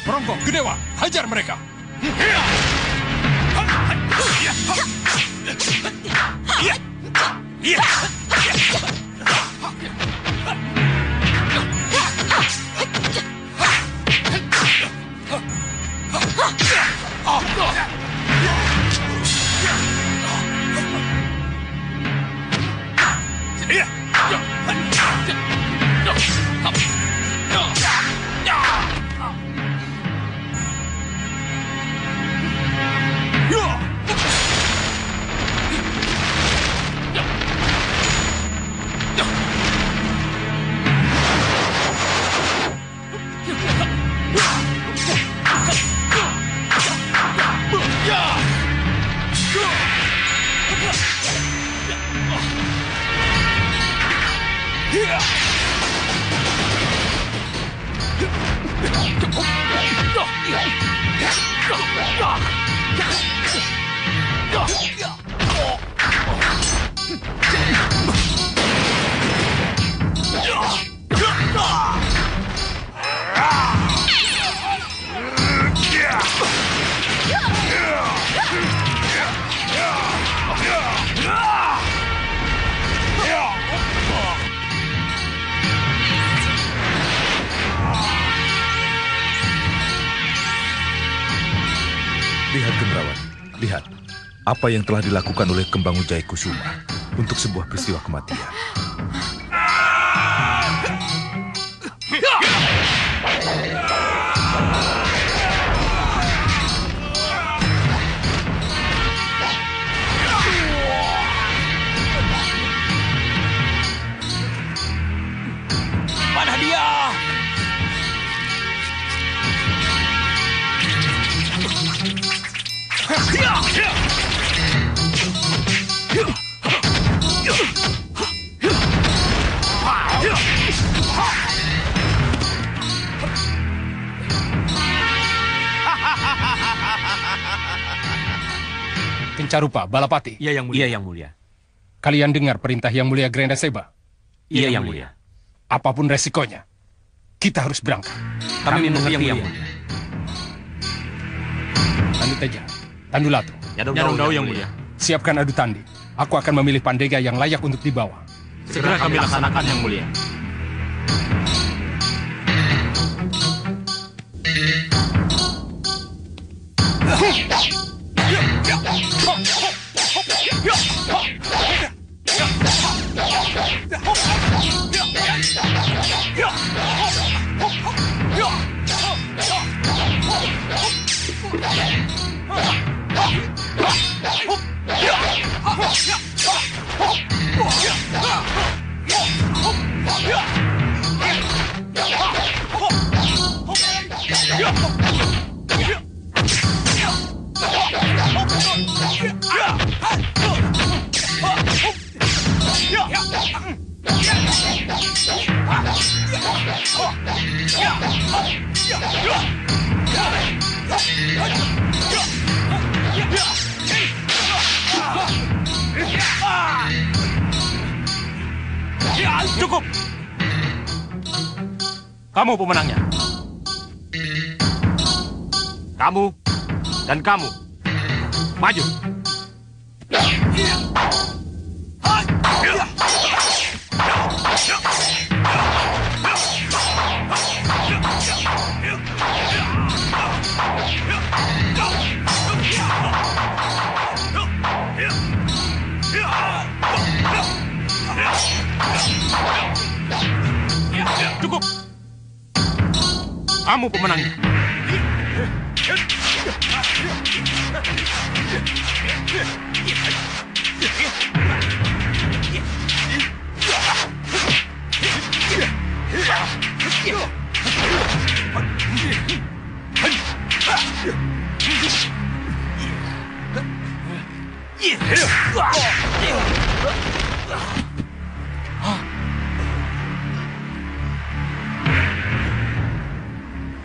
Perongko, Gedewa, hajar mereka! Lihat Gendrawati, lihat apa yang telah dilakukan oleh Kembang Ujaya Kusuma untuk sebuah peristiwa kematian. Mana dia? Kencarupa, Balapati. Iya, Yang Mulia. Iya, Yang Mulia. Kalian dengar perintah Yang Mulia Grendaseba? Iya, Yang Mulia. Apapun resikonya, kita harus berangkat. Kami mengerti, Yang Mulia. Tandu Teja, Tandu Latu. Nyarong Yang Mulia. Siapkan adu tandi. Aku akan memilih Pandega yang layak untuk dibawa. Segera kami laksanakan, Yang Mulia. Cukup! Kamu pemenangnya. Kamu dan kamu. Maju. Cukup. Kamu pemenangnya.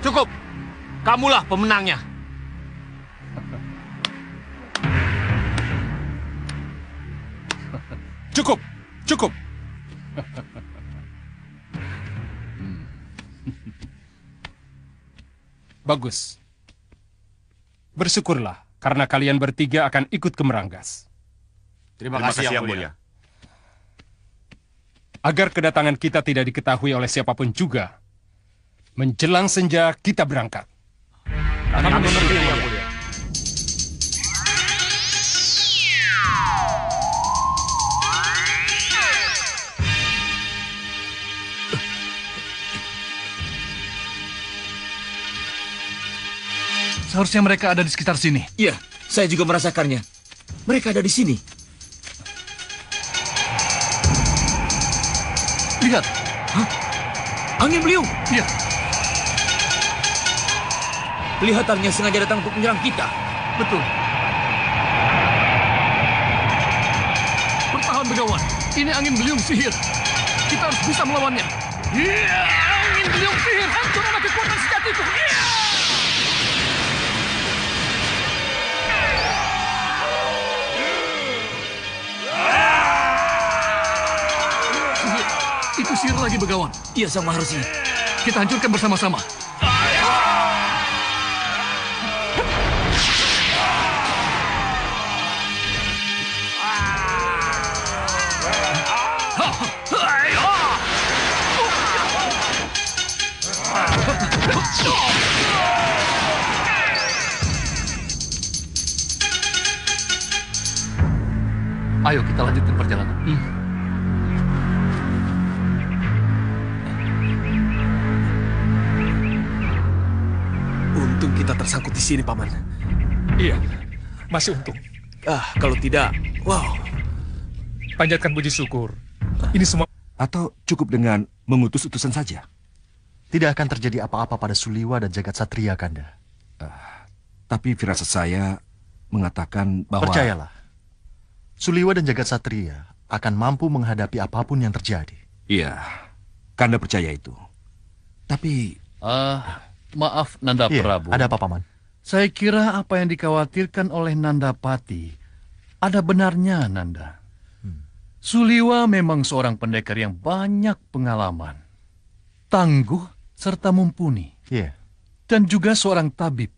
Cukup. Kamulah pemenangnya. Cukup, cukup. Bagus. Bersyukurlah, karena kalian bertiga akan ikut ke Meranggas. Terima kasih, Yang Mulia. Agar kedatangan kita tidak diketahui oleh siapapun juga, menjelang senja kita berangkat. Kami mengerti, Yang Mulia. Seharusnya mereka ada di sekitar sini. Iya, saya juga merasakannya. Mereka ada di sini. Lihat. Hah? Angin beliung. Iya. Kelihatannya sengaja datang untuk menyerang kita. Betul. Bertahan, Begawan. Ini angin beliung sihir. Kita harus bisa melawannya. Iya, angin beliung sihir. Hancurkan kekuatan sejatiku. Iya. Sihir. Itu sihir lagi, Begawan. Iya, Sang Maharsi. Kita hancurkan bersama-sama. Ayo kita lanjutkan perjalanan. Untung kita tersangkut di sini, Paman. Iya, masih untung. Kalau tidak, wow. Panjatkan puji syukur. Ini semua... Atau cukup dengan mengutus utusan saja? Tidak akan terjadi apa-apa pada Suliwa dan Jagat Satria, Kanda. Tapi firasat saya mengatakan bahwa... Percayalah, Suliwa dan Jagat Satria akan mampu menghadapi apapun yang terjadi. Iya, Kanda percaya itu. Tapi... Maaf, Nanda Prabu. Ada apa, Paman? Saya kira apa yang dikhawatirkan oleh Nandapati ada benarnya, Nanda. Suliwa memang seorang pendekar yang banyak pengalaman, tangguh serta mumpuni. Iya. Dan juga seorang tabib.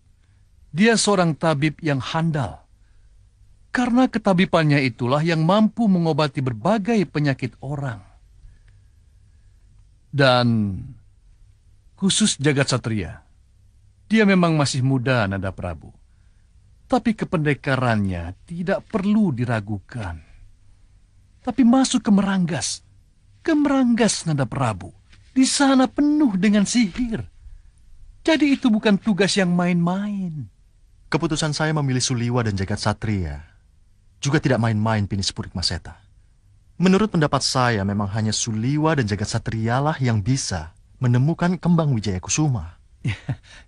Dia seorang tabib yang handal. Karena ketabibannya itulah yang mampu mengobati berbagai penyakit orang. Dan khusus Jagat Satria, dia memang masih muda, Nanda Prabu. Tapi kependekarannya tidak perlu diragukan. Tapi masuk ke Meranggas. Ke Meranggas, Nanda Prabu. Di sana penuh dengan sihir. Jadi itu bukan tugas yang main-main. Keputusan saya memilih Suliwa dan Jagat Satria juga tidak main-main, Pinis Purikmaseta. Menurut pendapat saya, memang hanya Suliwa dan Jagat Satria lah yang bisa menemukan kembang Wijaya Kusuma.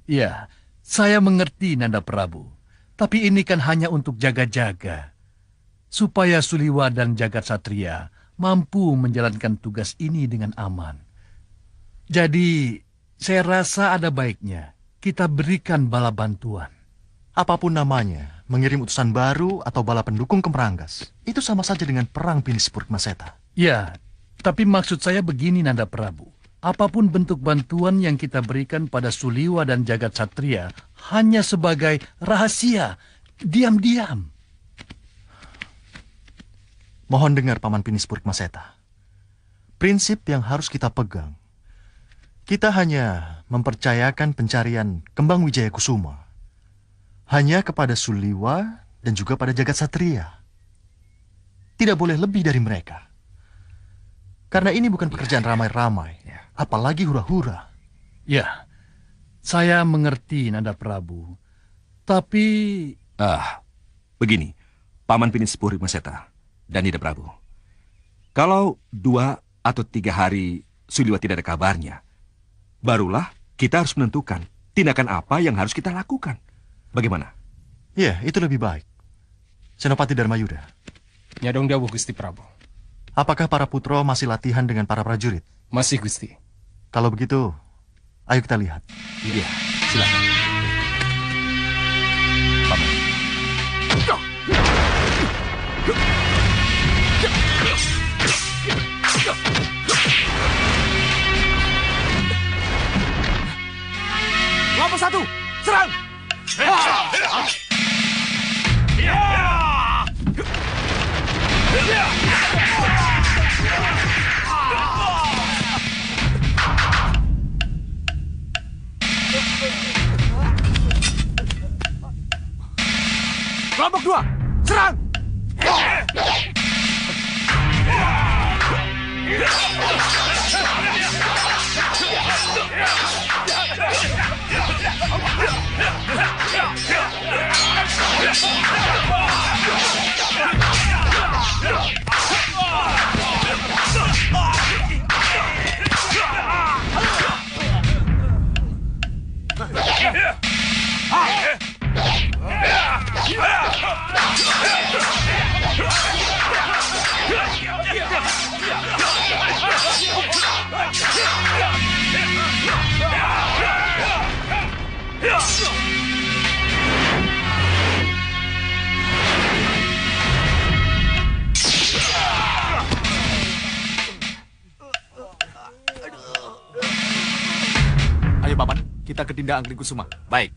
Ya, saya mengerti, Nanda Prabu. Tapi ini kan hanya untuk jaga-jaga. Supaya Suliwa dan Jagat Satria mampu menjalankan tugas ini dengan aman. Jadi, saya rasa ada baiknya kita berikan bala bantuan. Apapun namanya, mengirim utusan baru atau bala pendukung ke Meranggas, itu sama saja dengan perang, Pinis Purikmaseta. Ya, tapi maksud saya begini, Nanda Prabu. Apapun bentuk bantuan yang kita berikan pada Suliwa dan Jagat Satria hanya sebagai rahasia, diam-diam. Mohon dengar, Paman Pinis Purikmaseta. Prinsip yang harus kita pegang. Kita hanya mempercayakan pencarian kembang Wijaya Kusuma hanya kepada Suliwa dan juga pada Jagat Satria. Tidak boleh lebih dari mereka. Karena ini bukan pekerjaan ramai-ramai, apalagi hura-hura. Ya, saya mengerti, Nanda Prabu. Tapi... begini, Paman Pinis Purikmaseta dan Nida Prabu. Kalau 2 atau 3 hari Suliwa tidak ada kabarnya, barulah kita harus menentukan tindakan apa yang harus kita lakukan. Bagaimana? Ya, itu lebih baik. Senopati Dharmayuda. Nyadong dawuh, Gusti Prabu. Apakah para putro masih latihan dengan para prajurit? Masih, Gusti. Kalau begitu, ayo kita lihat. Iya, silakan. Paman. Kelompok 1, serang! Kelompok 2, serang! Ayo Paman, kita ke Dinda Anggrek-Kusuma. Baik.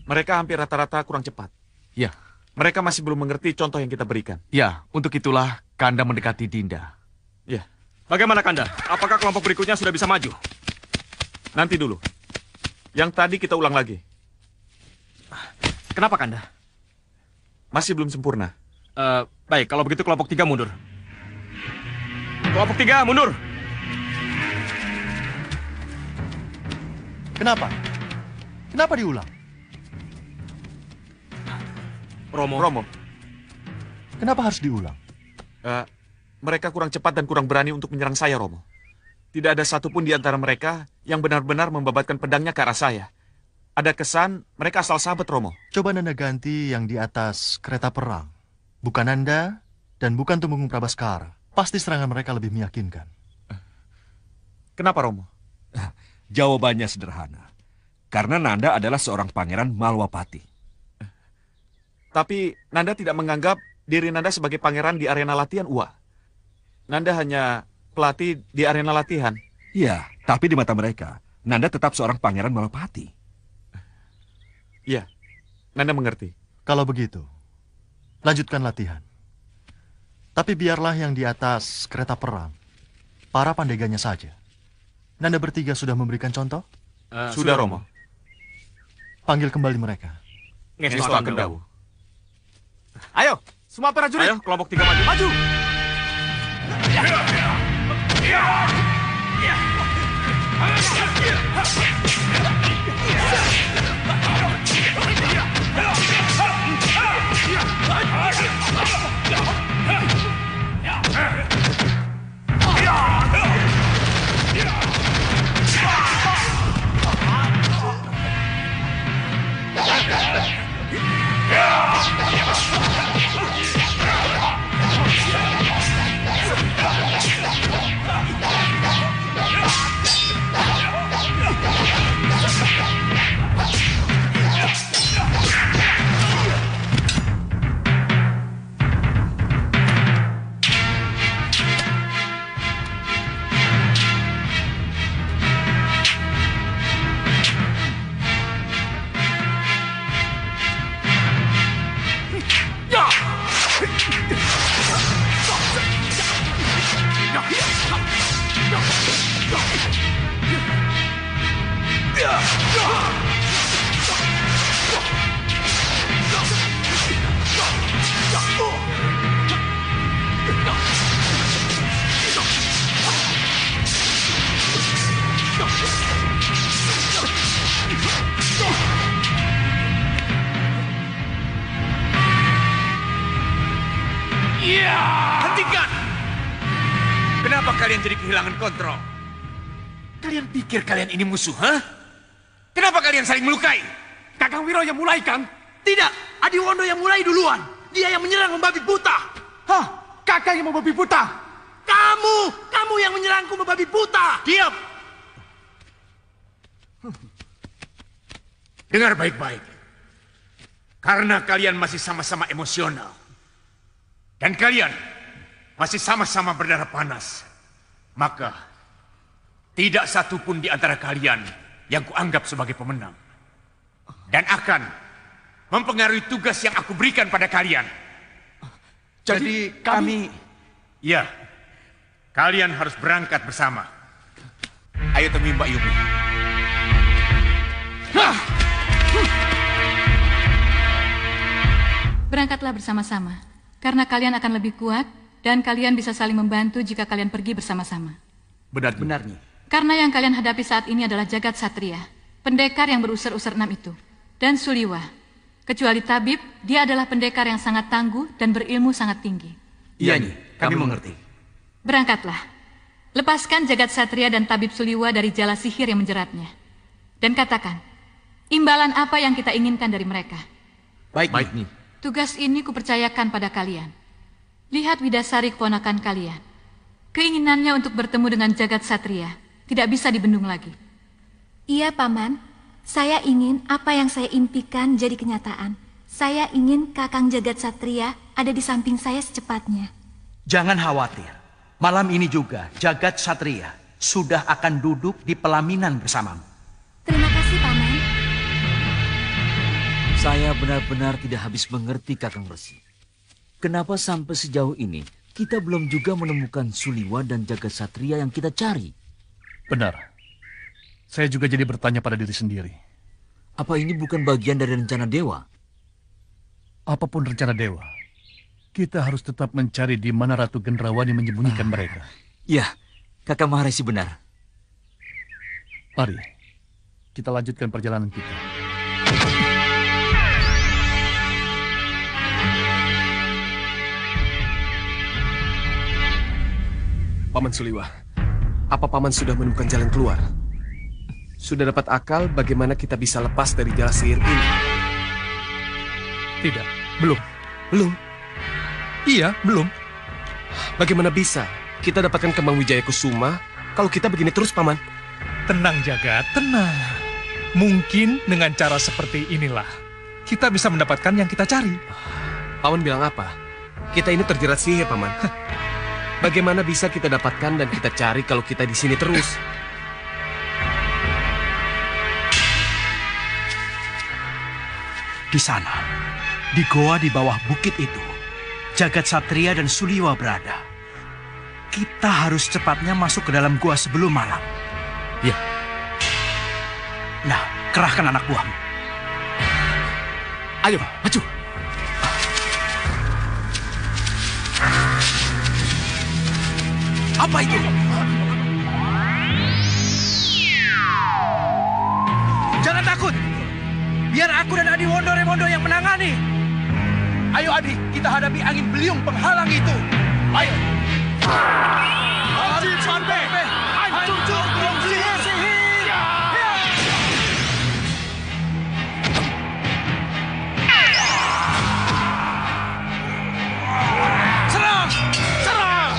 Mereka hampir rata-rata kurang cepat. Ya, Mereka masih belum mengerti contoh yang kita berikan. ya, untuk itulah Kanda mendekati Dinda. Ya, Bagaimana Kanda? Apakah kelompok berikutnya sudah bisa maju? nanti dulu. Yang tadi kita ulang lagi. Kenapa Kanda? Masih belum sempurna. Baik, kalau begitu kelompok 3 mundur. Kelompok 3 mundur. Kenapa? Kenapa diulang? Romo, Kenapa harus diulang? mereka kurang cepat dan kurang berani untuk menyerang saya, Romo. Tidak ada satupun di antara mereka yang benar-benar membabatkan pedangnya ke arah saya. Ada kesan mereka asal sahabat, Romo. Coba Nanda ganti yang di atas kereta perang. Bukan Nanda dan bukan Tumenggung Prabaskara. Pasti serangan mereka lebih meyakinkan. Kenapa, Romo? Jawabannya sederhana. Karena Nanda adalah seorang pangeran Malwapati. Tapi Nanda tidak menganggap diri Nanda sebagai pangeran di arena latihan, Uwa. Nanda hanya pelatih di arena latihan. Ya, tapi di mata mereka, Nanda tetap seorang pangeran Malwapati. Iya, Nanda mengerti. Kalau begitu, lanjutkan latihan. Tapi biarlah yang di atas kereta perang, para pandeganya saja. Nanda bertiga sudah memberikan contoh? Sudah, Romo. Panggil kembali mereka. Ngesto Agendawu. Ayo, semua prajurit. Ayo, kelompok 3 maju. Maju. Hentikan! Kenapa kalian jadi kehilangan kontrol? Kalian pikir kalian ini musuh, ha? Kenapa kalian saling melukai? Kakang Wiro yang mulai, Kang. Tidak, Adiwondo yang mulai duluan. Dia yang menyerang membabi buta. Hah? Kakang yang membabi buta. Kamu yang menyerangku membabi buta. Diam! Dengar baik-baik. Karena kalian masih sama-sama emosional. Dan kalian masih sama-sama berdarah panas. Maka Tidak satupun di antara kalian yang kuanggap sebagai pemenang. Dan akan mempengaruhi tugas yang aku berikan pada kalian. Jadi kami... Ya, kalian harus berangkat bersama. Ayo temui Mbak Yumi. Berangkatlah bersama-sama, karena kalian akan lebih kuat dan kalian bisa saling membantu jika kalian pergi bersama-sama. Benarnya. Karena yang kalian hadapi saat ini adalah jagat satria, pendekar yang berusur-usur 6 itu, dan Suliwa. Kecuali tabib, dia adalah pendekar yang sangat tangguh dan berilmu sangat tinggi. Iya, Nyi. Kami mengerti. Berangkatlah. Lepaskan jagat satria dan tabib Suliwa dari jala sihir yang menjeratnya. Dan katakan, imbalan apa yang kita inginkan dari mereka. Baik, Nyi. Tugas ini kupercayakan pada kalian. Lihat Widasari keponakan kalian. Keinginannya untuk bertemu dengan jagat satria tidak bisa dibendung lagi. Iya, Paman. Saya ingin apa yang saya impikan jadi kenyataan. Saya ingin Kakang Jagat Satria ada di samping saya secepatnya. Jangan khawatir. Malam ini juga Jagat Satria sudah akan duduk di pelaminan bersamamu. Terima kasih, Paman. Saya benar-benar tidak habis mengerti, Kakang Resi. Kenapa sampai sejauh ini kita belum juga menemukan Suliwa dan Jagat Satria yang kita cari? Benar. Saya juga jadi bertanya pada diri sendiri. Apa ini bukan bagian dari rencana dewa? Apapun rencana dewa, kita harus tetap mencari di mana Ratu Gendrawani menyembunyikan mereka. Ya, Kakak Maharesi benar. Mari, kita lanjutkan perjalanan kita. Paman Suliwa, apa Paman sudah menemukan jalan keluar? Sudah dapat akal bagaimana kita bisa lepas dari jala sihir ini? Tidak, belum. Belum? Iya, belum. Bagaimana bisa kita dapatkan kembang Wijaya Kusuma kalau kita begini terus, Paman? Tenang, Jagat, tenang. Mungkin dengan cara seperti inilah kita bisa mendapatkan yang kita cari. Paman bilang apa? Kita ini terjerat sihir, Paman. Bagaimana bisa kita dapatkan dan kita cari kalau kita di sini terus? Di sana, di goa di bawah bukit itu, Jagat Satria dan Suliwa berada. Kita harus cepatnya masuk ke dalam goa sebelum malam. Ya. Nah, kerahkan anak buahmu. Ayo, maju. Apa itu? Jangan takut. Biar aku dan Adi Wondo Remondo yang menangani. Ayo Adi, kita hadapi angin beliung penghalang itu. Ayo. Hancur Sanpe. Hancur beliung sihir. Serang! Serang!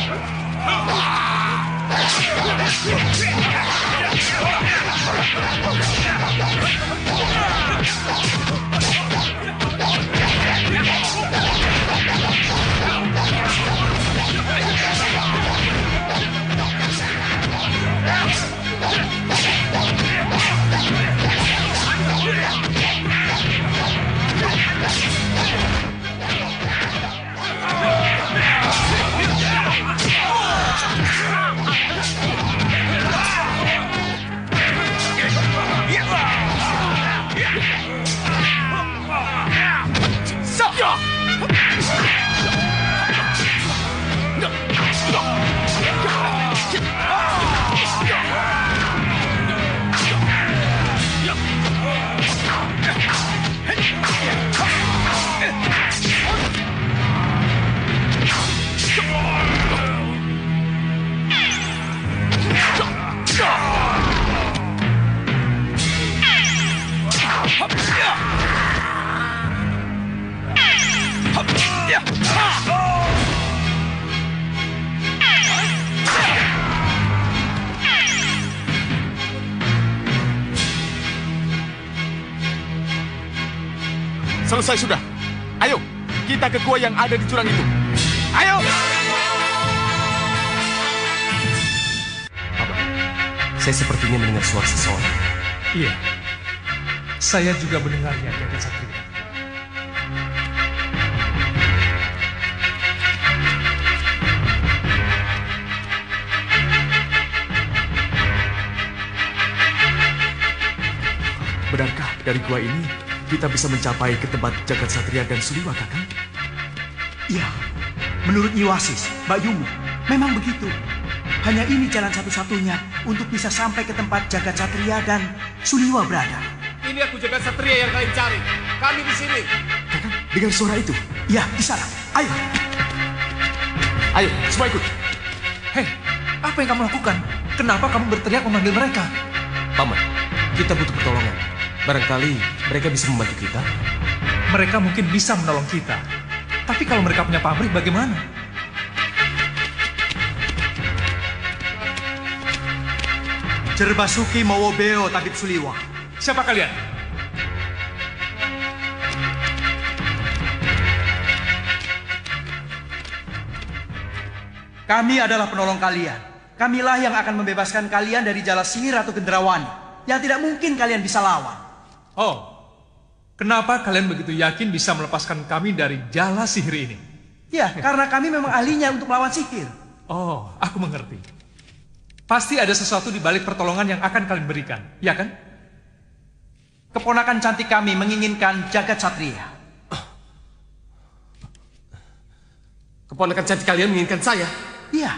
Selesai sudah. Ayo, kita ke gua yang ada di jurang itu. Ayo! Saya sepertinya mendengar suara seseorang. Iya, saya juga mendengarnya, Jagat Satria. Benarkah dari gua ini kita bisa mencapai ke tempat Jagat Satria dan Suliwa, Kakang? Iya, menurut Iwasis, Mbak Yumu, memang begitu. Hanya ini jalan satu-satunya untuk bisa sampai ke tempat Jagat Satria dan Suliwa berada. Ini aku Jagat Satria yang kalian cari. Kami di sini. Kakang, dengar suara itu? Ya, di sana. Ayo. Ayo, semua ikut. Hei, apa yang kamu lakukan? Kenapa kamu berteriak memanggil mereka? Paman, kita butuh pertolongan. Barangkali mereka bisa membantu kita. Mereka mungkin bisa menolong kita. Tapi kalau mereka punya pabrik, bagaimana? Jerbasuki Mawobeo, Tabib Suliwa. Siapa kalian? Kami adalah penolong kalian. Kamilah yang akan membebaskan kalian dari jala sihir atau gendrawani yang tidak mungkin kalian bisa lawan. Oh, kenapa kalian begitu yakin bisa melepaskan kami dari jala sihir ini? Ya, karena kami memang ahlinya untuk melawan sihir. Oh, aku mengerti. Pasti ada sesuatu di balik pertolongan yang akan kalian berikan, ya kan? Keponakan cantik kami menginginkan Jagat Satria. Keponakan cantik kalian menginginkan saya? Iya,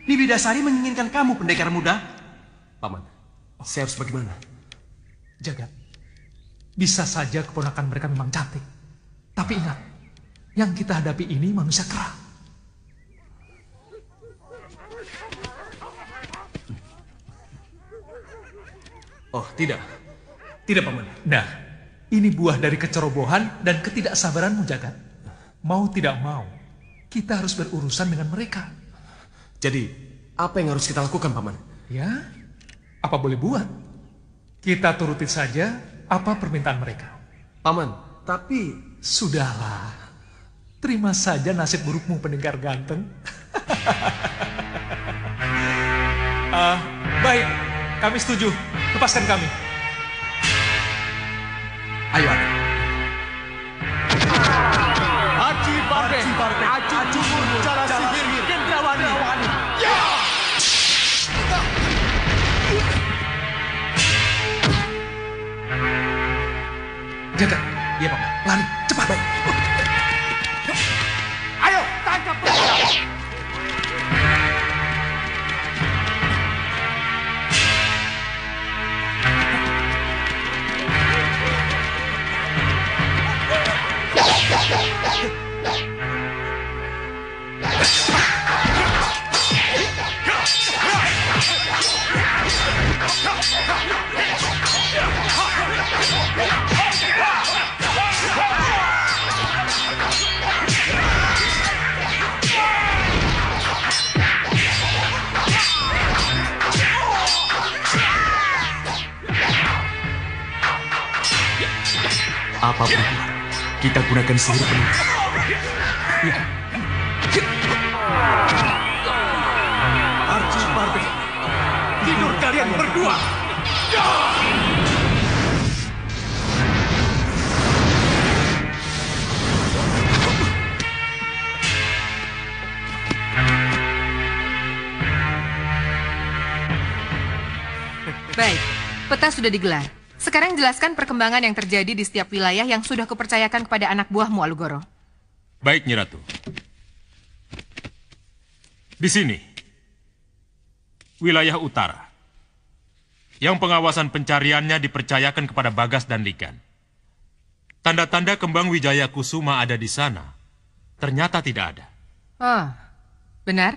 Nibidasari menginginkan kamu, pendekar muda. Paman, saya harus bagaimana? Jagat, bisa saja keponakan mereka memang cantik. Tapi ingat, yang kita hadapi ini manusia kera. Oh, tidak. Tidak, Paman. Nah, ini buah dari kecerobohan dan ketidaksabaranmu, Jagat. Mau tidak mau, kita harus berurusan dengan mereka. Jadi, apa yang harus kita lakukan, Paman? Ya, apa boleh buat? Kita turuti saja apa permintaan mereka. Paman, tapi... Sudahlah. Terima saja nasib burukmu, pendekar ganteng. Baik, kami setuju. Lepaskan kami. Ayo, ayo. Aci Barbe, Aci Murmu, Jala Sihir, Gendrawani. Ya! Jagat. Iya, Paman. Lari, cepat. Baik. Ayo, tangkap mereka. Apapun itu, kita gunakan sihir penuh. Ya. Arci Barbe, tidur kalian berdua. Baik, peta sudah digelar. Sekarang jelaskan perkembangan yang terjadi di setiap wilayah yang sudah kupercayakan kepada anak buahmu, Alugoro. Baik, Nyi Ratu. Di sini, wilayah utara, yang pengawasan pencariannya dipercayakan kepada Bagas dan Ligan. Tanda-tanda kembang Wijaya Kusuma ada di sana, ternyata tidak ada. Oh, benar?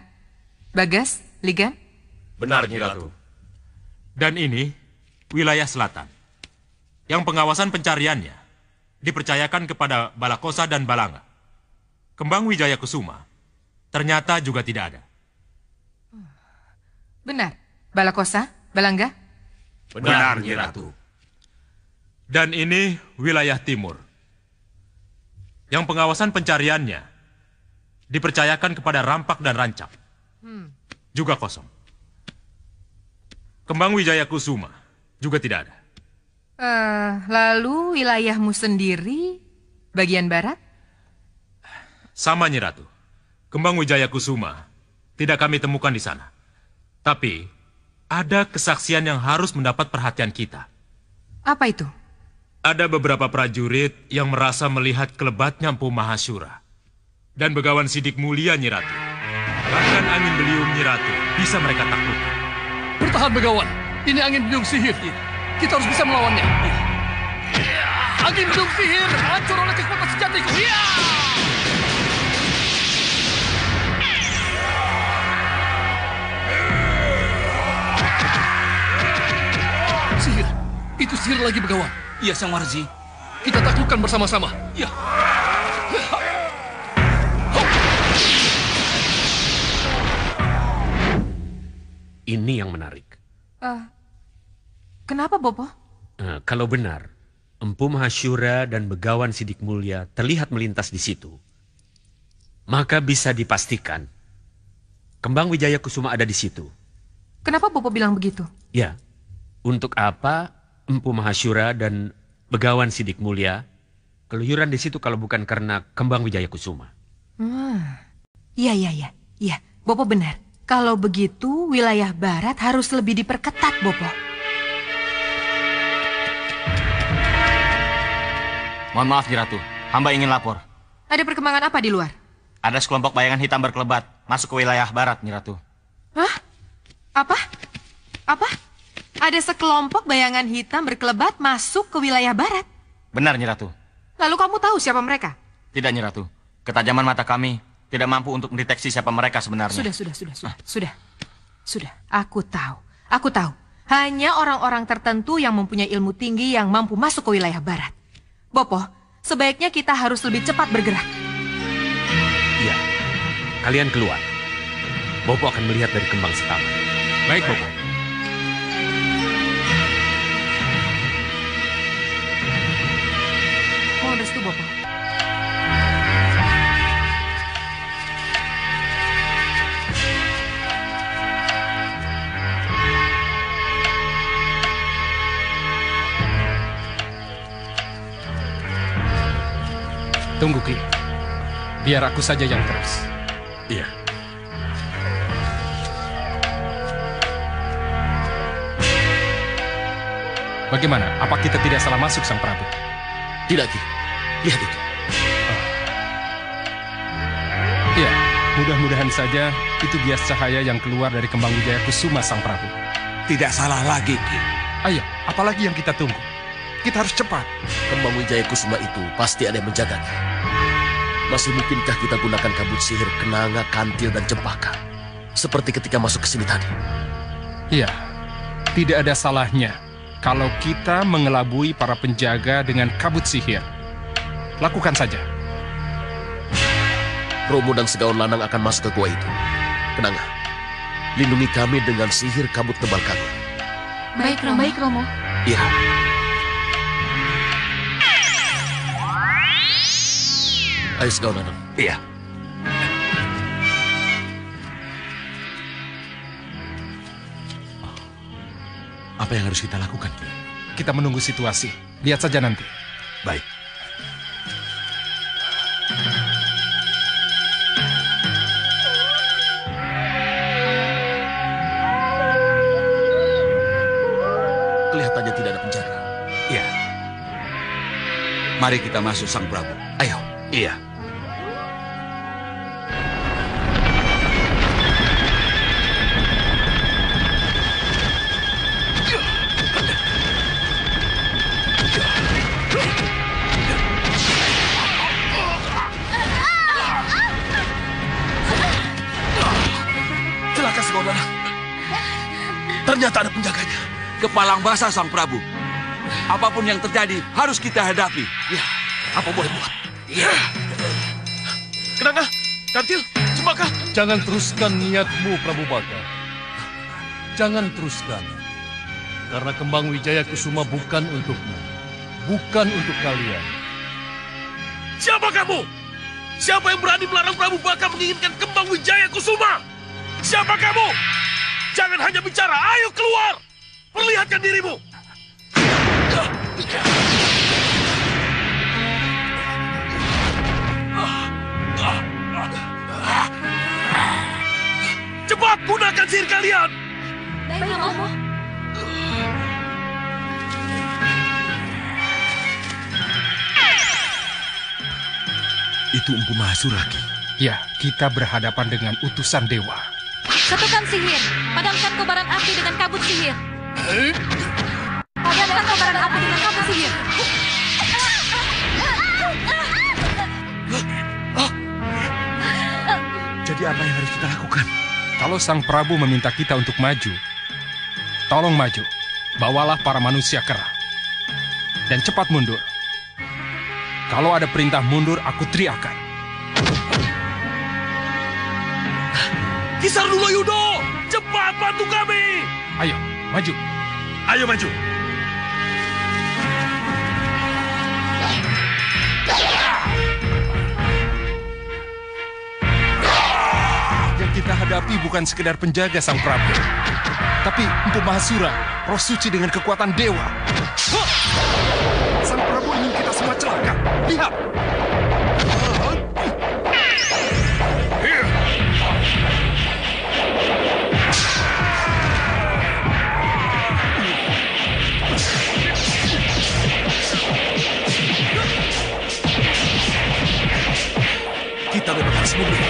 Bagas, Ligan? Benar, Nyi Ratu. Dan ini, wilayah selatan, yang pengawasan pencariannya dipercayakan kepada Balakosa dan Balanga. Kembang Wijaya Kusuma ternyata juga tidak ada. Benar. Balakosa, Balanga? Benar, Nyi Ratu. Dan ini wilayah timur, yang pengawasan pencariannya dipercayakan kepada Rampak dan Rancak. Juga kosong. Kembang Wijaya Kusuma juga tidak ada. Lalu wilayahmu sendiri, bagian barat? Sama, Nyi Ratu. Kembang Wijaya Kusuma tidak kami temukan di sana. Tapi, ada kesaksian yang harus mendapat perhatian kita. Apa itu? Ada beberapa prajurit yang merasa melihat kelebatnya Empu Mahashura. Dan Begawan Sidik Mulia, Nyi Ratu. Bahkan angin beliung Nyi Ratu bisa mereka taklukkan. Bertahan, Begawan. Ini angin beliung sihir. Kita harus bisa melawannya. Angin beliung sihir hancur oleh kekuatan sejatiku. Sihir. Itu sihir lagi, Begawan. Iya, Sang Marzi. Kita taklukkan bersama-sama. Ya. Ini yang menarik. Kenapa, Bopo? Kalau benar, Empu Mahashura dan Begawan Sidik Mulia terlihat melintas di situ, maka bisa dipastikan Kembang Wijaya Kusuma ada di situ. Kenapa Bopo bilang begitu? Ya, untuk apa Empu Mahashura dan Begawan Sidik Mulia keluyuran di situ kalau bukan karena Kembang Wijaya Kusuma? Iya. Bopo benar. Kalau begitu, wilayah barat harus lebih diperketat, Bopo. Mohon maaf, Nyi Ratu. Hamba ingin lapor. Ada perkembangan apa di luar? Ada sekelompok bayangan hitam berkelebat masuk ke wilayah barat, Nyi Ratu. Hah? Apa? Ada sekelompok bayangan hitam berkelebat masuk ke wilayah barat? Benar, Nyi Ratu. Lalu kamu tahu siapa mereka? Tidak, Nyi Ratu. Ketajaman mata kami tidak mampu untuk mendeteksi siapa mereka sebenarnya. Sudah. Aku tahu. Hanya orang-orang tertentu yang mempunyai ilmu tinggi yang mampu masuk ke wilayah barat. Bopo, sebaiknya kita harus lebih cepat bergerak. Iya, kalian keluar. Bopo akan melihat dari kembang setaman. Baik, Bopo. Mohon restu, Bopo. Tunggu, Ki. Biar aku saja yang terus. Iya. Bagaimana? Apa kita tidak salah masuk, Sang Prabu? Tidak, Ki. Lihat itu. Iya, mudah-mudahan saja itu bias cahaya yang keluar dari Kembang Wijaya Kusuma, Sang Prabu. Tidak salah lagi, Ki. Ayo, apalagi yang kita tunggu? Kita harus cepat. Kembang Wijaya Kusuma itu pasti ada yang menjaganya. Masih mungkinkah kita gunakan kabut sihir kenanga, kantil, dan cempaka? Seperti ketika masuk ke sini tadi. Iya, tidak ada salahnya kalau kita mengelabui para penjaga dengan kabut sihir. Lakukan saja. Romo dan Segawan Lanang akan masuk ke gua itu. Kenanga, lindungi kami dengan sihir kabut tebal kami. Baik, Romo. Iya. Ayo, Segawan Lanang. Iya. Apa yang harus kita lakukan, Ki? Kita menunggu situasi. Lihat saja nanti. Baik. Kelihatannya tidak ada penjaga. Iya. Mari kita masuk, Sang Prabu. Ayo. Iya. Celaka, Segawan Lanang. Ternyata ada penjaganya. Kepalang basah, Sang Prabu. Apapun yang terjadi, harus kita hadapi. Ya, apa boleh buat? Ya. Kenanga, kantil, cempaka. Jangan teruskan niatmu, Prabu Baka. Jangan teruskan. Karena Kembang Wijaya Kusuma bukan untukmu. Bukan untuk kalian. Siapa kamu? Siapa yang berani melarang Prabu Baka menginginkan Kembang Wijaya Kusuma? Siapa kamu? Jangan hanya bicara, ayo keluar! Perlihatkan dirimu! Cepat gunakan sihir kalian! Baik, Romo. Itu Empu Mahasura, Ki. Ya, kita berhadapan dengan utusan dewa. Satukan sihir. Padamkan kobaran api dengan kabut sihir. Padamkan kobaran api dengan kabut sihir. Jadi apa yang harus kita lakukan? Kalau Sang Prabu meminta kita untuk maju, tolong maju. Bawalah para manusia kera. Dan cepat mundur. Kalau ada perintah mundur, aku teriakan. Kisar Dulo Yudo, cepat bantu kami! Ayo, maju. Ayo maju. Yang kita hadapi bukan sekedar penjaga Sang Prabu, tapi Empu Mahasura, roh suci dengan kekuatan dewa. Sang Prabu ingin kita semua celaka. Lihat. Kita memang harus mundur.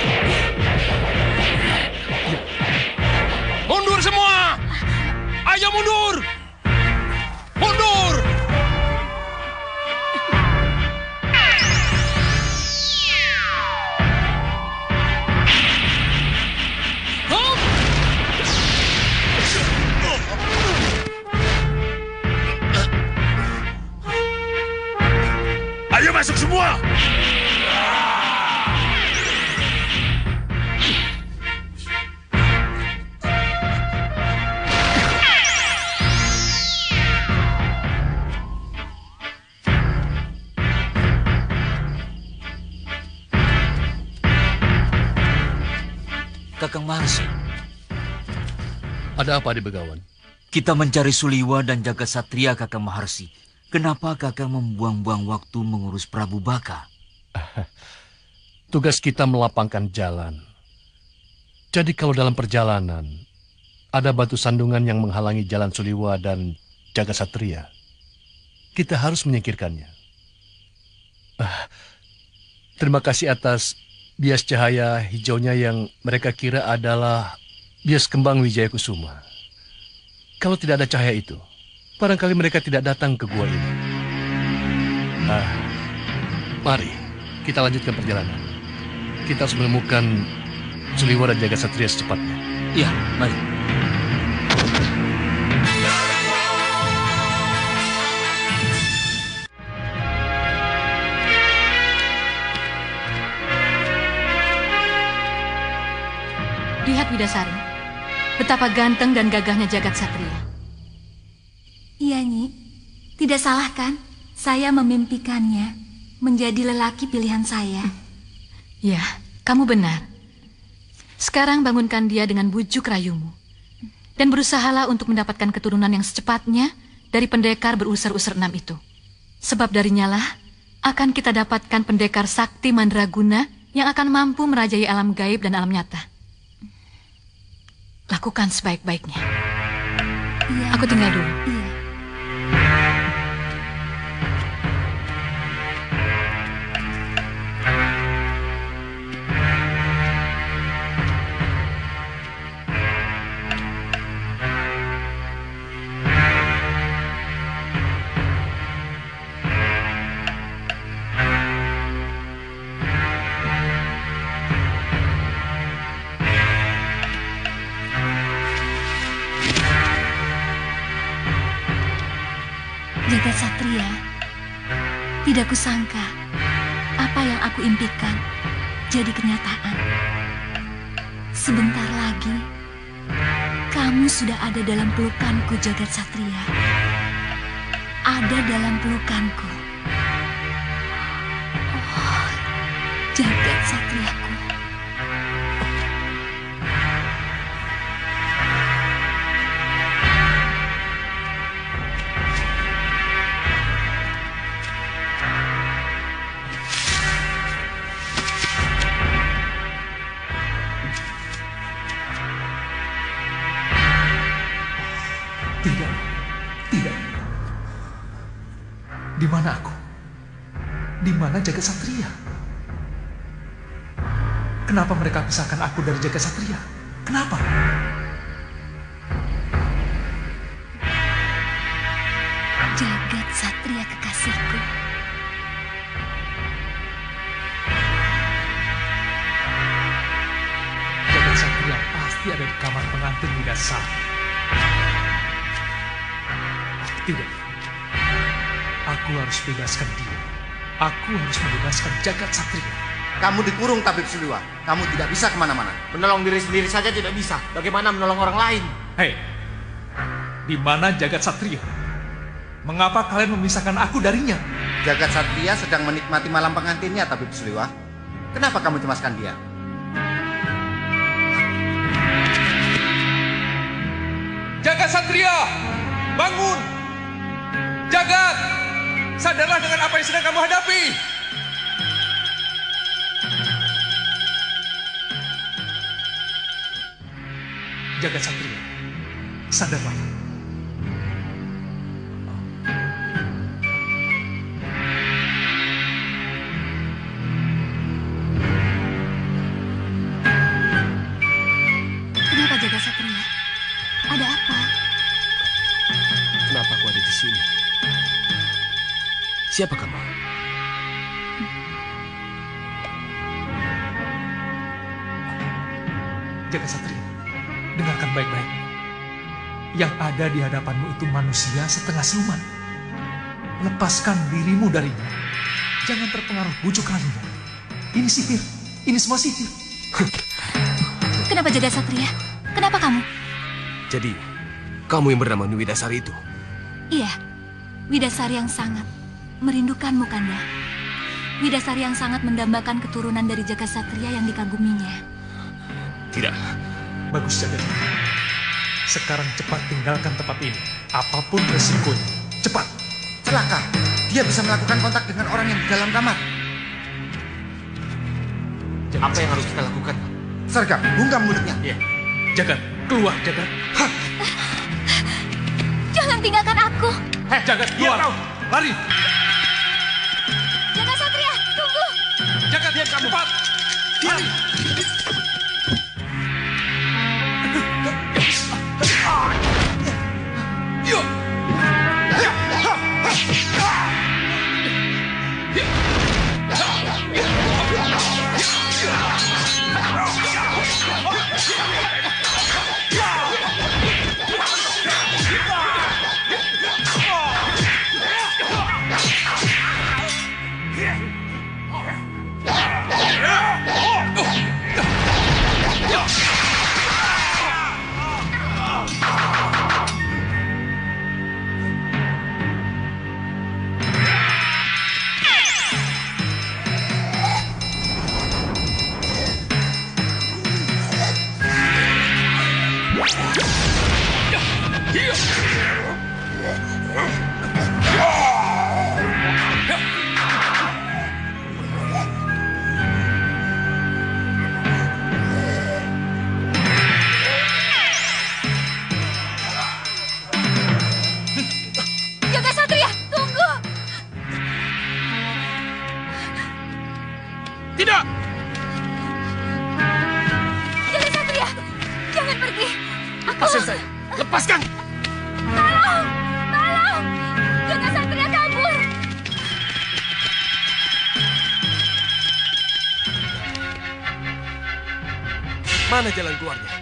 Mundur semua! Ayo mundur! Mundur! Ayo masuk semua! Kakang Maharsi. Ada apa di Begawan? Kita mencari Suliwa dan Jagat Satria, Kakang Maharsi. Kenapa Kakang membuang-buang waktu mengurus Prabu Baka? Tugas kita melapangkan jalan. Jadi kalau dalam perjalanan ada batu sandungan yang menghalangi jalan Suliwa dan Jagat Satria, kita harus menyingkirkannya. Terima kasih atas bias cahaya hijaunya yang mereka kira adalah bias kembang Wijaya Kusuma. Kalau tidak ada cahaya itu, barangkali mereka tidak datang ke gua ini. Mari, kita lanjutkan perjalanan. Kita harus menemukan Suliwa dan Jagat Satria secepatnya. Iya, mari. Lihat Widasari, betapa ganteng dan gagahnya Jagat Satria. Iya, Nyi. Tidak salah kan? Saya memimpikannya menjadi lelaki pilihan saya. Ya, kamu benar. Sekarang bangunkan dia dengan bujuk rayumu. Dan berusahalah untuk mendapatkan keturunan yang secepatnya dari pendekar berusar-usar 6 itu. Sebab darinya lah akan kita dapatkan pendekar sakti mandraguna yang akan mampu merajai alam gaib dan alam nyata. Lakukan sebaik-baiknya. Iya. Aku tinggal dulu. Iya. Jagat Satria, tidak kusangka apa yang aku impikan jadi kenyataan. Sebentar lagi, kamu sudah ada dalam pelukanku, Jagat Satria. Ada dalam pelukanku. Oh, Jagat Satriaku. Tidak. Tidak. Di mana aku? Di mana Jagat Satria? Kenapa mereka pisahkan aku dari Jagat Satria? Kenapa? Jagat Satria kekasihku. Jagat Satria pasti ada di kamar pengantin Widasari. Tidak. Aku harus bebaskan dia. Aku harus membebaskan Jagat Satria. Kamu dikurung, Tabib Suliwa. Kamu tidak bisa kemana-mana. Menolong diri sendiri saja tidak bisa. Bagaimana menolong orang lain? Hei, di mana Jagat Satria? Mengapa kalian memisahkan aku darinya? Jagat Satria sedang menikmati malam pengantinnya, Tabib Suliwa. Kenapa kamu cemaskan dia? Jagat Satria, bangun! Jagat, sadarlah dengan apa yang sedang kamu hadapi. Jagat Satria, sadarlah. Kenapa Jagat Satria? Ada apa? Kenapa aku ada di sini? Siapa kamu? Jagat Satria, dengarkan baik-baik. Yang ada di hadapanmu itu manusia setengah siluman. Lepaskan dirimu darinya. Jangan terpengaruh bujuk rayunya. Ini sihir. Ini semua sihir. Kenapa Jagat Satria? Kenapa kamu? Jadi, kamu yang bernama Widasari itu? Iya, Widasari yang sangat merindukanmu, Kanda. Widasari yang sangat mendambakan keturunan dari Jagat Satria yang dikaguminya. Tidak. Bagus, Jagat. Sekarang cepat tinggalkan tempat ini. Apapun resikonya. Cepat. Celaka. Dia bisa melakukan kontak dengan orang yang di dalam kamar. Apa yang harus kita lakukan? Sergap, bungkam mulutnya. Iya. Jagat, keluar, Jagat. Jangan tinggalkan aku. Hei, Jagat, keluar. Lari. Jagat Satria, tunggu. Jagat, diam kamu. Cepat. Lari. Yuk. Jagat Satria, tunggu. Tidak. Jagat Satria, jangan pergi. Lepaskan saya. Lepaskan. Tolong, tolong. Jagat Satria kabur. Mana jalan keluarnya?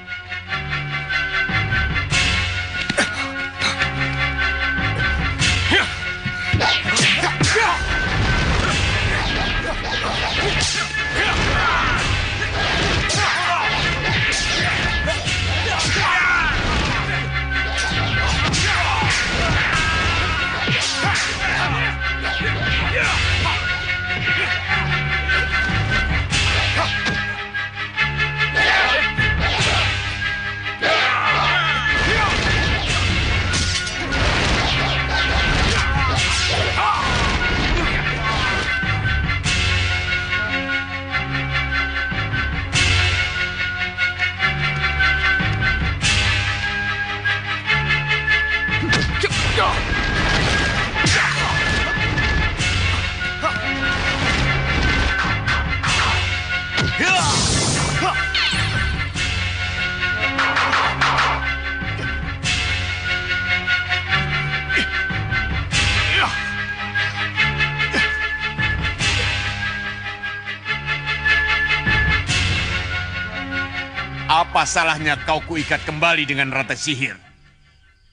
Apa salahnya kau kuikat kembali dengan rantai sihir?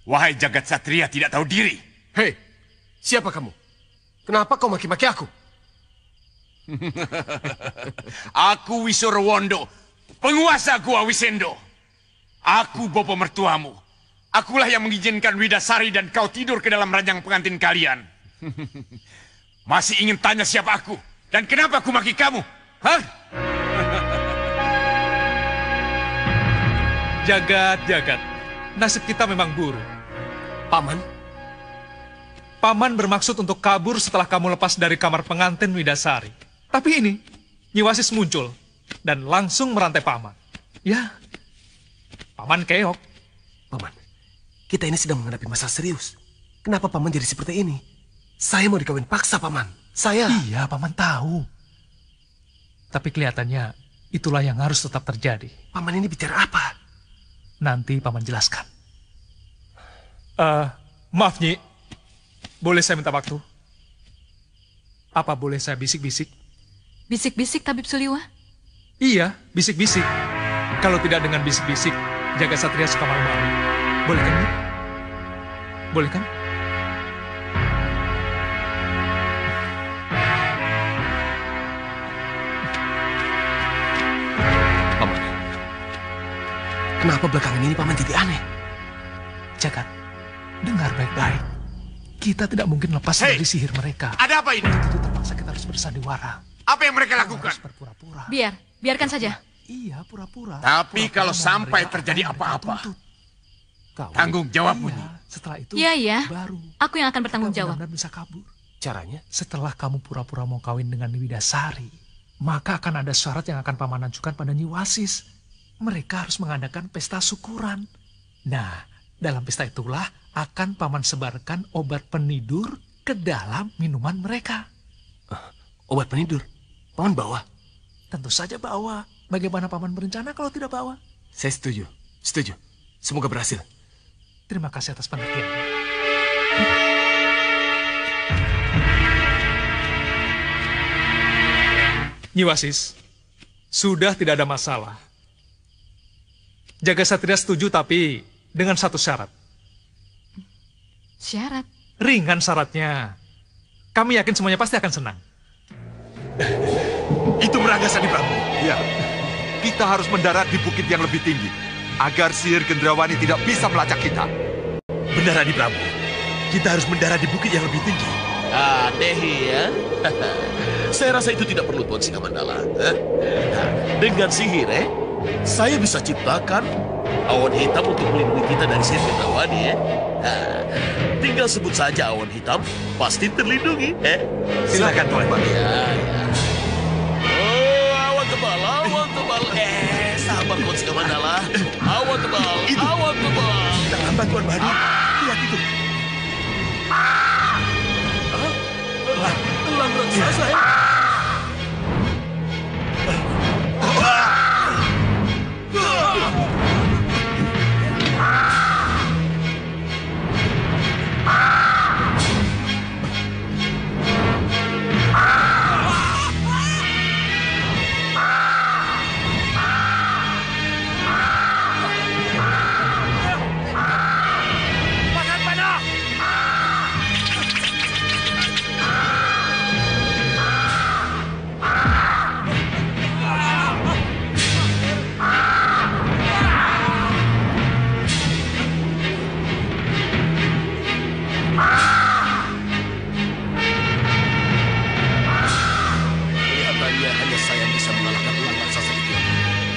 Wahai jagat satria tidak tahu diri. Hei, siapa kamu? Kenapa kau maki-maki aku? Aku Wisurwondo, penguasa Gua Wisendo. Aku bopo mertuamu. Akulah yang mengizinkan Widasari dan kau tidur ke dalam ranjang pengantin kalian. Masih ingin tanya siapa aku? Dan kenapa aku maki kamu? Hah? Jagat, nasib kita memang buruk. Paman? Paman bermaksud untuk kabur setelah kamu lepas dari kamar pengantin Widasari. Tapi ini, Nyi Wasis muncul dan langsung merantai Paman. Ya, Paman keok. Paman, kita ini sedang menghadapi masalah serius. Kenapa Paman jadi seperti ini? Saya mau dikawin paksa, Paman. Saya... Iya, Paman tahu. Tapi kelihatannya itulah yang harus tetap terjadi. Paman ini bicara apa? Nanti Paman jelaskan. Maaf, Nyi. Boleh saya minta waktu? Apa boleh saya bisik-bisik? Bisik-bisik, Tabib Suliwa? Iya, bisik-bisik. Kalau tidak dengan bisik-bisik, jagat satria suka malu-malu. Boleh kan, Nyi? Boleh kan? Kenapa belakangan ini Paman jadi aneh? Jagat, dengar baik-baik. Kita tidak mungkin lepas dari sihir mereka. Ada apa ini? Itu terpaksa kita harus bersandiwara. Apa yang mereka lakukan? Berpura-pura. Biarkan saja. Iya, pura-pura. Tapi kalau sampai terjadi apa-apa, tanggung jawabmu. Setelah itu, iya. baru aku yang akan bertanggung jawab. Benar-benar bisa kabur. Caranya? Setelah kamu pura-pura mau kawin dengan Widasari, maka akan ada syarat yang akan Paman ajukan pada Nyi Wasis. Mereka harus mengadakan pesta syukuran. Nah, dalam pesta itulah akan Paman sebarkan obat penidur ke dalam minuman mereka. Obat penidur? Paman bawa? Tentu saja bawa. Bagaimana Paman berencana kalau tidak bawa? Saya setuju. Setuju. Semoga berhasil. Terima kasih atas pengertiannya. Nyi Wasis, sudah tidak ada masalah. Jagat satria setuju tapi dengan satu syarat. Syarat? Ringan syaratnya. Kami yakin semuanya pasti akan senang. Itu Meraga Sandi Prabu. Ya, kita harus mendarat di bukit yang lebih tinggi agar sihir Gendrawani tidak bisa melacak kita. Benar, Adi Prabu. Kita harus mendarat di bukit yang lebih tinggi. Ah, Dehi ya. Saya rasa itu tidak perlu Tuan Singamandala. Dengan sihir, saya bisa ciptakan awan hitam untuk melindungi kita dari sihir Gendrawani, ya. Tinggal sebut saja awan hitam, pasti terlindungi, Silakan, Tuan. Ya. Oh, awan tebal. Sabar Tuan Singamandala. Awan tebal, awan tebal. Tidak lambat, Tuan Bahadur. Lihat itu. Elang raksasa, ya.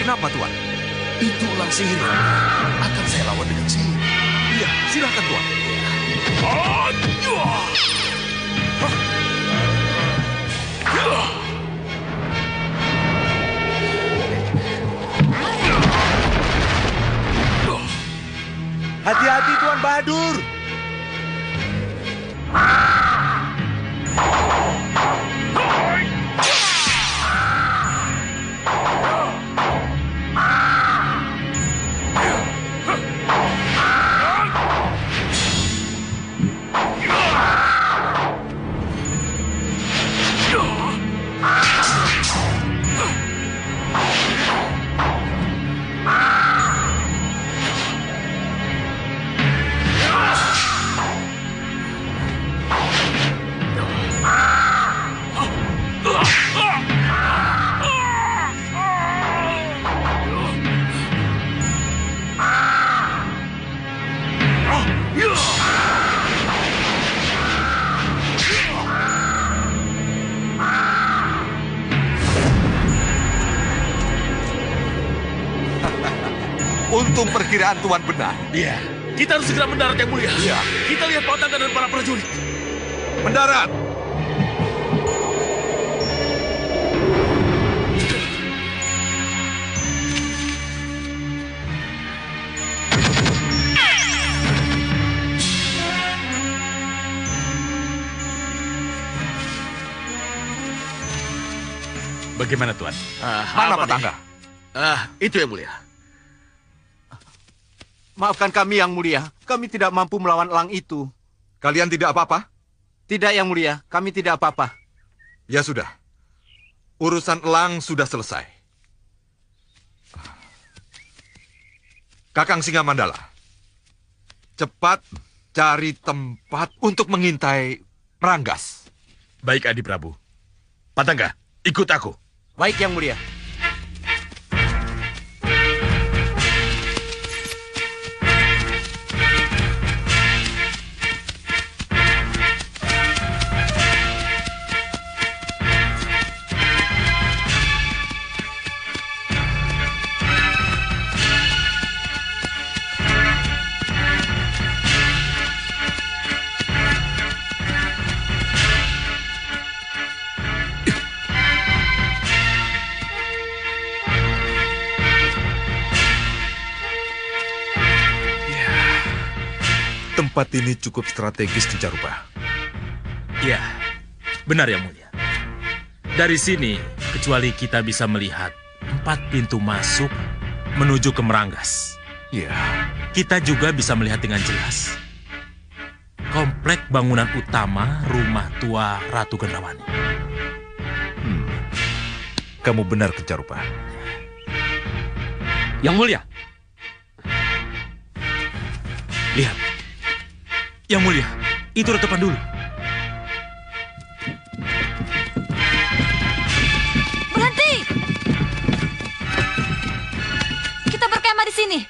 Kenapa, Tuan? Itu ulang sihir. Akan saya lawan dengan sihir. Iya, silakan, Tuan. Hati-hati, Tuan Bahadur. Untung perkiraan Tuan benar. Iya, kita harus segera mendarat yang mulia. Iya. Kita lihat Patangga dan para prajurit. Mendarat! Bagaimana, Tuan? Mana Patangga? Itu yang mulia. Maafkan kami, Yang Mulia. Kami tidak mampu melawan elang itu. Kalian tidak apa-apa? Tidak, Yang Mulia. Kami tidak apa-apa. Ya sudah. Urusan elang sudah selesai. Kakang Singamandala, cepat cari tempat untuk mengintai Ranggas. Baik, Adi Prabu. Patangga, ikut aku. Baik, Yang Mulia. Tempat ini cukup strategis, Kincarupa. Iya, benar Yang Mulia. Dari sini, kecuali kita bisa melihat 4 pintu masuk menuju ke Meranggas. Iya. Kita juga bisa melihat dengan jelas komplek bangunan utama rumah tua Ratu Gendrawani. Kamu benar, Kincarupa. Yang Mulia. Lihat. Yang Mulia, itu retapan dulu. Berhenti! Kita berkemah di sini.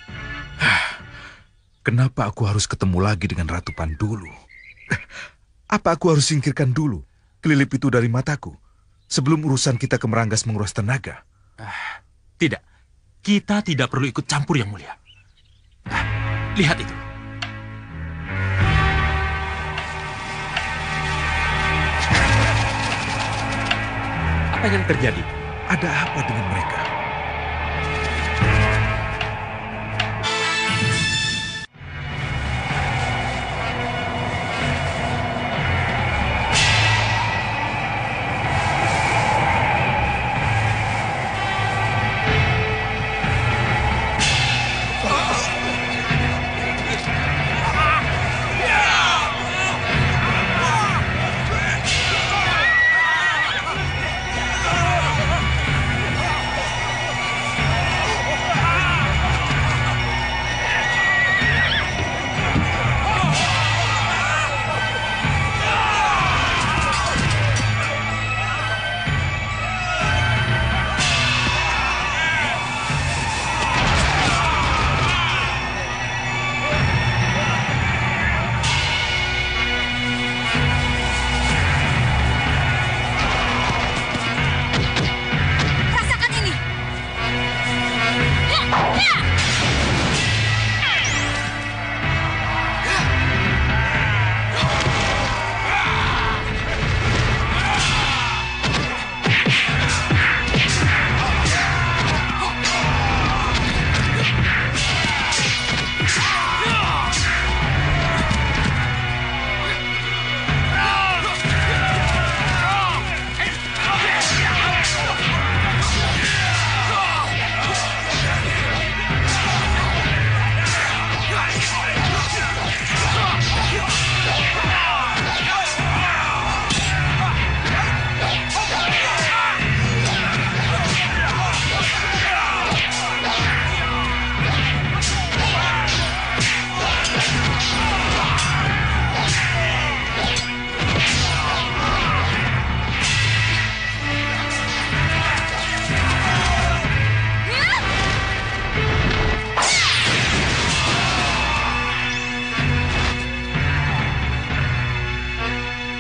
Kenapa aku harus ketemu lagi dengan Ratu Pandulu? Apa aku harus singkirkan dulu kelilip itu dari mataku sebelum urusan kita ke Meranggas menguras tenaga? Tidak. Kita tidak perlu ikut campur, Yang Mulia. Lihat itu. Apa yang terjadi? Ada apa dengan mereka?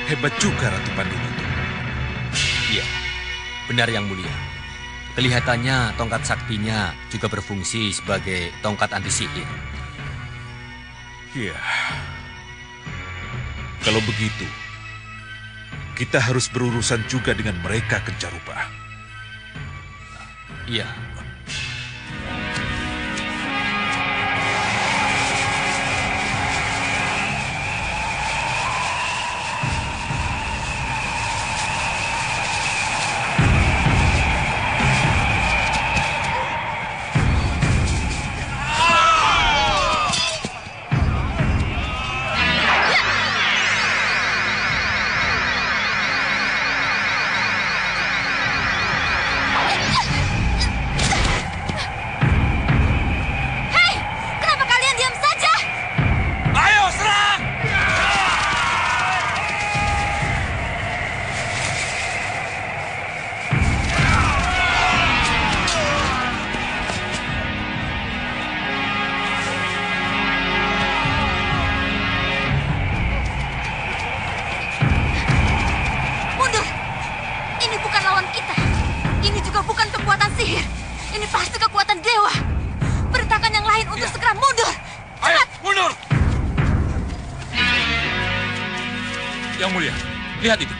Hebat juga Ratu Pandini itu. Iya, benar Yang Mulia. Kelihatannya tongkat saktinya juga berfungsi sebagai tongkat anti sihir. Iya. Kalau begitu, kita harus berurusan juga dengan mereka, Kencarupa. Iya. Yang Mulia, lihat itu.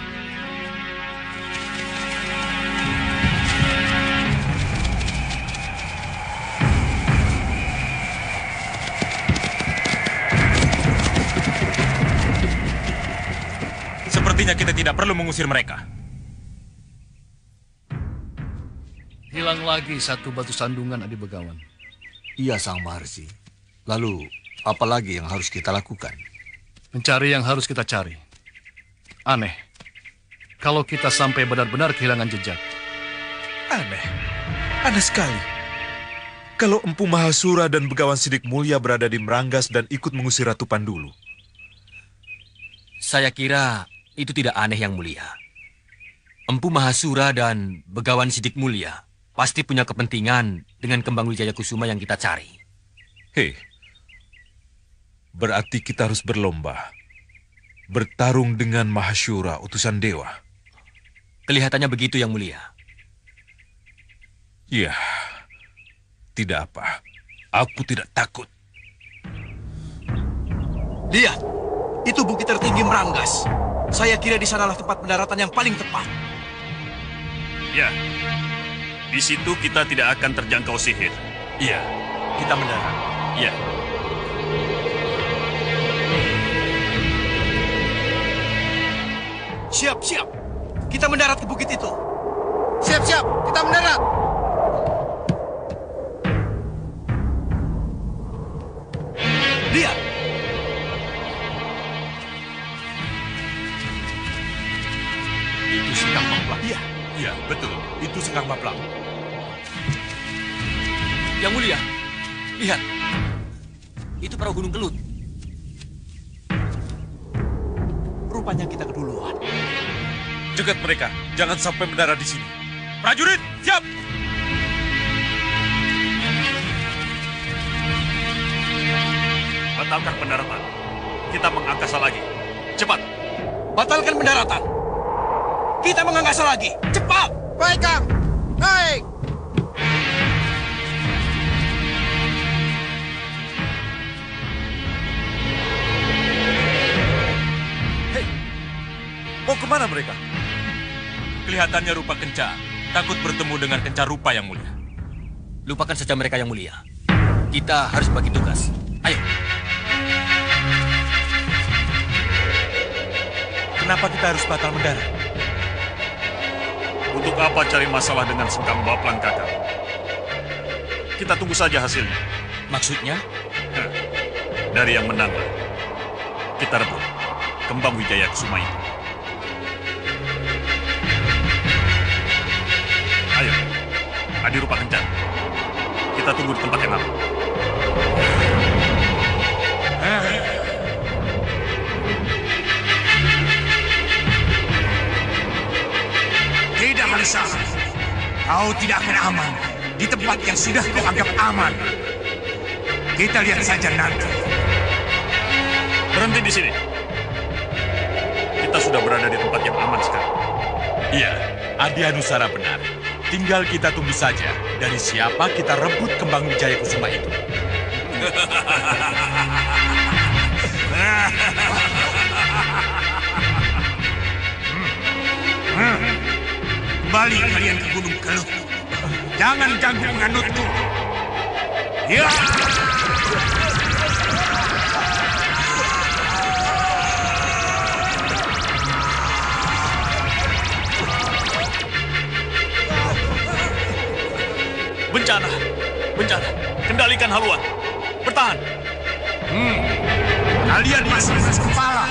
Sepertinya kita tidak perlu mengusir mereka. Hilang lagi satu batu sandungan, Adi Begawan. Iya, Sang Maharsi. Lalu, apa lagi yang harus kita lakukan? Mencari yang harus kita cari. Aneh, kalau kita sampai benar-benar kehilangan jejak. Aneh sekali. Kalau Empu Mahasura dan Begawan Sidik Mulia berada di Meranggas dan ikut mengusir Ratu Pandulu. Saya kira itu tidak aneh, Yang Mulia. Empu Mahasura dan Begawan Sidik Mulia pasti punya kepentingan dengan Kembang Wijaya Kusuma yang kita cari. Hei, berarti kita harus berlomba. Bertarung dengan Mahasura, utusan dewa. Kelihatannya begitu, Yang Mulia. Iya, tidak apa. Aku tidak takut. Lihat, itu bukit tertinggi Meranggas. Saya kira di sanalah tempat pendaratan yang paling tepat. Ya, di situ kita tidak akan terjangkau sihir. Iya, kita mendarat. Ya. Siap. Kita mendarat ke bukit itu. Siap, kita mendarat. Lihat. Itu Sekang Maplang. Iya, betul. Itu Sekang Maplang. Yang Mulia, lihat. Itu perahu Gunung Kelut. Rupanya kita keduluan. Cegat mereka, jangan sampai mendarat di sini. Prajurit, siap! Batalkan pendaratan. Kita mengangkasa lagi. Cepat. Batalkan pendaratan. Kita mengangkasa lagi. Cepat. Baik, Kang. Baik. Mau kemana mereka? Kelihatannya rupa Kenca takut bertemu dengan Kenca Rupa, Yang Mulia. Lupakan saja mereka, Yang Mulia. Kita harus bagi tugas. Ayo. Kenapa kita harus batal mendarat? Untuk apa cari masalah dengan Sekang Maplang, Kakak? Kita tunggu saja hasilnya. Maksudnya? Dari yang menang, kita rebut Kembang Wijaya Kusuma itu. Ayo, Adi Rupa Kencang. Kita tunggu di tempat yang aman. Tidak, Halisa. Kau tidak akan aman di tempat yang sudah kau anggap aman. Kita lihat saja nanti. Berhenti di sini. Kita kita sudah berada di tempat yang aman sekarang. Iya, Adi Anusara benar. Tinggal kita tunggu saja dari siapa kita rebut kembang Wijaya Kusuma itu. Kembali kalian ke Gunung Keluh. Jangan ganggu penganutku. Ya! Bencana, bencana. Kendalikan haluan. Bertahan. Kalian masih keras kepala.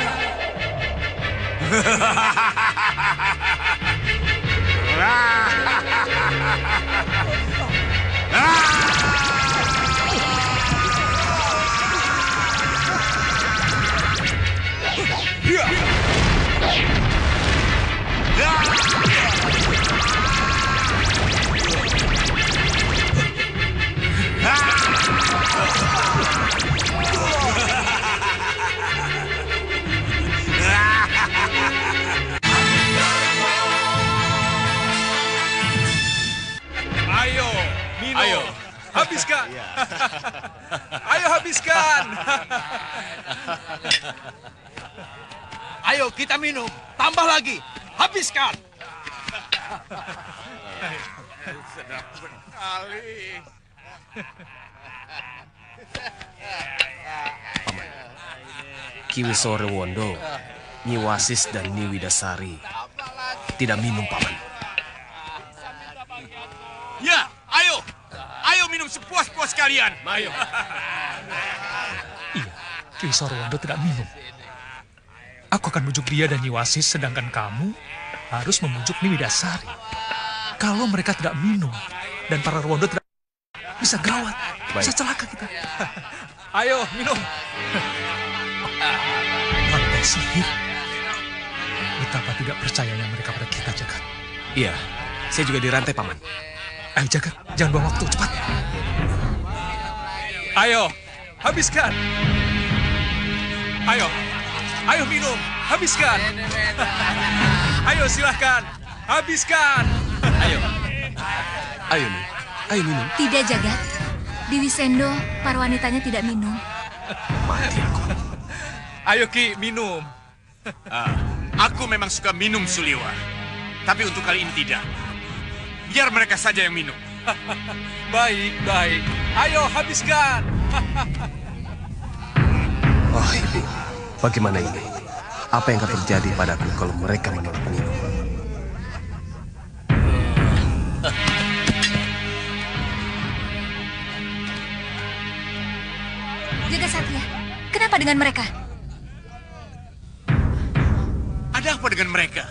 Ayo, minum. Ayo. Habiskan. Ayo habiskan. Ayo kita minum. Tambah lagi. Habiskan. Sedap sekali. Ki Wisora Wondo, Nyi Wasis dan Nyi Widasari tidak minum, Paman. Ya, ayo. Ayo minum sepuas-puas kalian. Ayo. Iya, Ki Wisora Wondo tidak minum. Aku akan bujuk dia dan Nyi Wasis, sedangkan kamu harus membujuk Nyi Widasari. Kalau mereka tidak minum dan para Wondo tidak, bisa gawat, bisa celaka kita. Ayo minum. Rantai sihir. Betapa tidak percayanya mereka pada kita, Jagat. Iya, saya juga dirantai, Paman. Ayo Jagat, jangan buang waktu, cepat. Ayo, habiskan. Ayo, ayo minum, habiskan. Ayo silahkan, habiskan. Ayo, ayo nih, ayo minum. Tidak, Jagat. Di Wisendo, para wanitanya tidak minum. Mati aku. Ayo Ki, minum. Aku memang suka minum, Suliwa. Tapi untuk kali ini tidak. Biar mereka saja yang minum. Baik, baik. Ayo, habiskan. Oh, Ibu, bagaimana ini? Apa yang akan terjadi padaku kalau mereka menolak minum? Jaga Satria, kenapa dengan mereka? Ada apa dengan mereka?